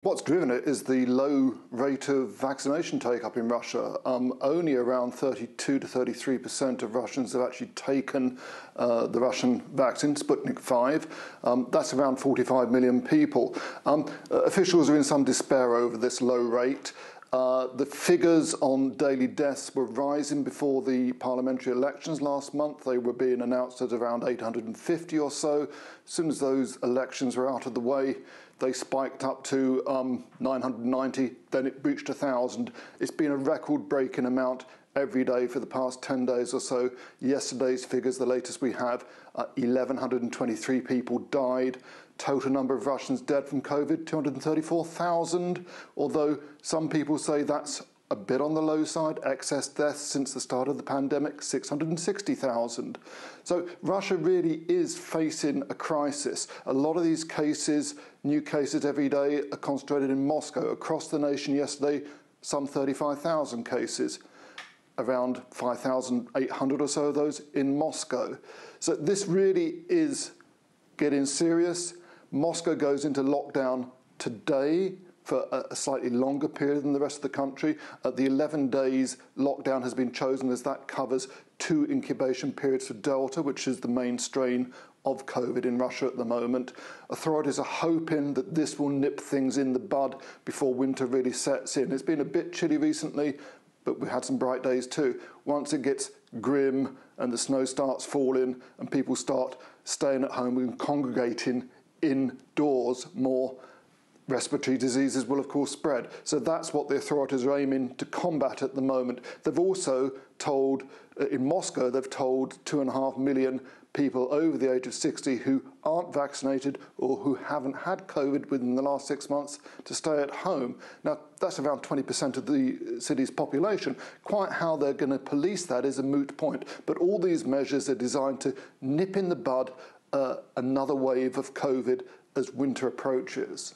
What's driven it is the low rate of vaccination take-up in Russia. Only around 32 to 33% of Russians have actually taken the Russian vaccine, Sputnik 5. That's around 45 million people. Officials are in some despair over this low rate. The figures on daily deaths were rising before the parliamentary elections last month. They were being announced at around 850 or so. As soon as those elections were out of the way, they spiked up to 990, then it reached 1,000. It's been a record-breaking amount every day for the past 10 days or so. Yesterday's figures, the latest we have, 1,123 people died. Total number of Russians dead from COVID, 234,000, although some people say that's a bit on the low side. Excess deaths since the start of the pandemic, 660,000. So Russia really is facing a crisis. A lot of these cases, new cases every day, are concentrated in Moscow. Across the nation yesterday, some 35,000 cases. Around 5,800 or so of those in Moscow. So this really is getting serious. Moscow goes into lockdown today for a slightly longer period than the rest of the country. The 11 days lockdown has been chosen as that covers 2 incubation periods for Delta, which is the main strain of COVID in Russia at the moment. Authorities are hoping that this will nip things in the bud before winter really sets in. It's been a bit chilly recently, but we had some bright days too. Once it gets grim and the snow starts falling and people start staying at home and congregating indoors, more respiratory diseases will of course spread. So that's what the authorities are aiming to combat at the moment. They've also told, in Moscow, they've told 2.5 million people over the age of 60 who aren't vaccinated or who haven't had COVID within the last 6 months to stay at home. Now, that's around 20% of the city's population. Quite how they're going to police that is a moot point. But all these measures are designed to nip in the bud another wave of COVID as winter approaches.